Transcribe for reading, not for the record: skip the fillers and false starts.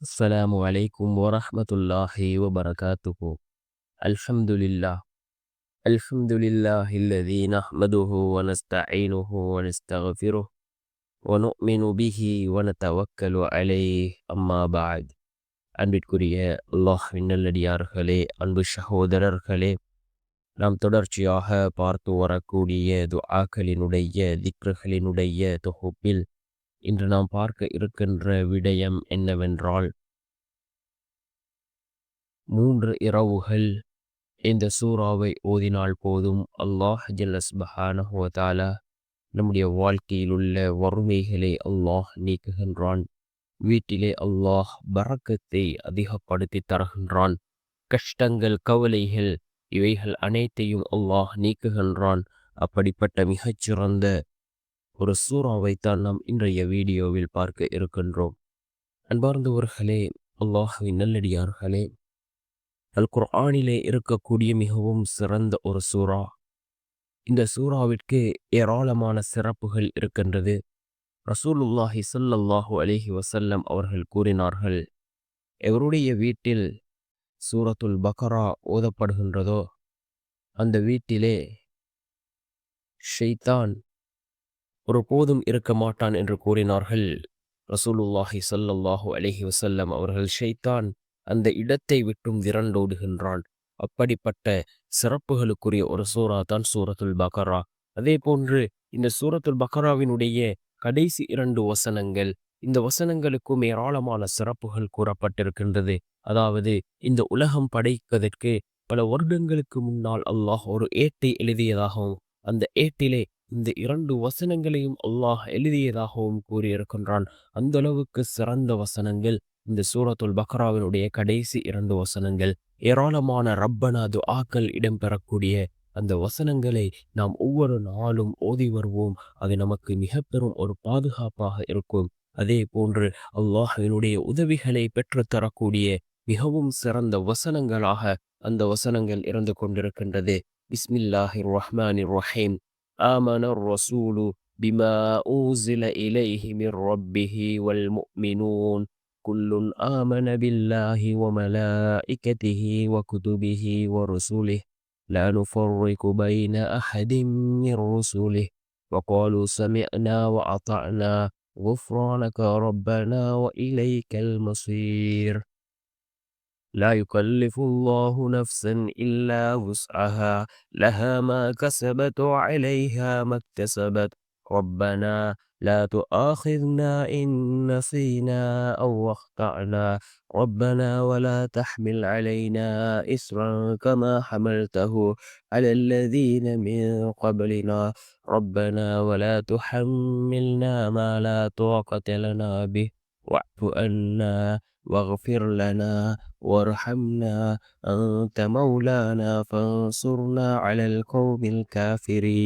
السلام عليكم ورحمة الله وبركاته. الحمد لله. الحمد لله الذي نحمده ونستعينه ونستغفره ونؤمن به ونتوكل عليه أما بعد. அன்பிற்குரிய அல்லாஹ்வின் நல்லடியார்களே, அன்பு சகோதரர்களே, நாம் தொடர்ச்சியாக பார்த்து வரக்கூடிய துஆக்களினுடைய திக்ருகளினுடைய தொகுப்பில் இன்று நாம் பார்க்க இருக்கின்ற விடயம் என்னவென்றால், 3 இரவுகள் இந்த சூறாவை ஓதினால் போதும் அல்லாஹ் ஜல்ல சுப்ஹானஹு வ தஆலா நம்முடைய வாழ்க்கையில் உள்ள வறுமைகளை அல்லாஹ் நீக்குகின்றான். வீட்டிலே அல்லாஹ் பரக்கத்தை அதிகப்படுத்தி தருகின்றான். கஷ்டங்கள், கவலைகள் இவைகள் அனைத்தையும் அல்லாஹ் நீக்குகின்றான். அப்படிப்பட்ட மிகச்சிறந்த ஒரு சூறாவைத்தான் நாம் இன்றைய வீடியோவில் பார்க்க இருக்கின்றோம். அன்பார்ந்தவர்களே, அல்லாஹ்வின் நல்லடியார்களே, அல் குர்ஆனிலே இருக்கக்கூடிய மிகவும் சிறந்த ஒரு சூறா. இந்த சூறாவிற்கு ஏராளமான சிறப்புகள் இருக்கின்றது. ரசூலுல்லாஹி ஸல்லல்லாஹு அலைஹி வஸல்லம் அவர்கள் கூறினார்கள், எவருடைய வீட்டில் சூரத்துல் பக்ரா ஓதப்படுகின்றதோ அந்த வீட்டிலே ஷைத்தான் ஒருபோதும் இருக்க மாட்டான் என்று கூறினார்கள். ரசூலுல்லாஹி ஸல்லல்லாஹு அலைஹி வஸல்லம் அவர்கள், ஷைத்தான் அந்த இடத்தை விட்டும் விரண்டோடுகின்றான். அப்படிப்பட்ட சிறப்புகளுக்குரிய ஒரு சூறா தான் சூரத்துல் பக்ரா. அதே போன்று இந்த சூரத்துல் பக்ராவினுடைய கடைசி 2 வசனங்கள், இந்த வசனங்களுக்கும் ஏராளமான சிறப்புகள் கூறப்பட்டிருக்கின்றது. அதாவது, இந்த உலகம் படைப்பதற்கு பல வருடங்களுக்கு முன்னால் அல்லாஹ் ஒரு ஏட்டை எழுதியதாகவும், அந்த ஏட்டிலே இந்த 2 வசனங்களையும் அல்லாஹ் எழுதியதாகவும் கூறியிருக்கின்றான். அந்த அளவுக்கு சிறந்த வசனங்கள் இந்த சூரத்துல் பக்ராவினுடைய கடைசி 2 வசனங்கள். ஏராளமான ரப்பனா துஆக்கள் இடம்பெறக்கூடிய அந்த வசனங்களை நாம் ஒவ்வொரு நாளும் ஓதி வருவோம். அது நமக்கு மிக பெரும் ஒரு பாதுகாப்பாக இருக்கும். அதே போன்று அல்லாஹ்வினுடைய உதவிகளை பெற்றுத்தரக்கூடிய மிகவும் சிறந்த வசனங்களாக அந்த வசனங்கள் இருந்து கொண்டிருக்கின்றது. பிஸ்மில்லாஹிர் ரஹ்மானிர் ரஹீம். ஆமனர் ரசூலு பிமா ஊஸில இலைஹி மிர் ரப்பிஹி வல் முஃமினூன் குல்லுன் ஆமன பில்லாஹி வ மலாயிகதிஹி வ குதுபிஹி வ ருசுலிஹி லா நுஃபர்ரிகு பைன அஹதின் மிர் ருசுலிஹி வ காலு சமிஅனா வ அத்தஅனா غفرانك ربنا وإليك المصير. لا يكلف الله نفسا إلا وسعها لها ما كسبت وعليها ما اكتسبت ربنا لا تؤاخذنا إن نسينا أو أخطأنا ربنا ولا تحمل علينا إسرا كما حملته على الذين من قبلنا ربنا ولا تحملنا ما لا طاقة لنا به واعف عنا واغفر لنا وارحمنا أنت مولانا فانصرنا على القوم الكافرين.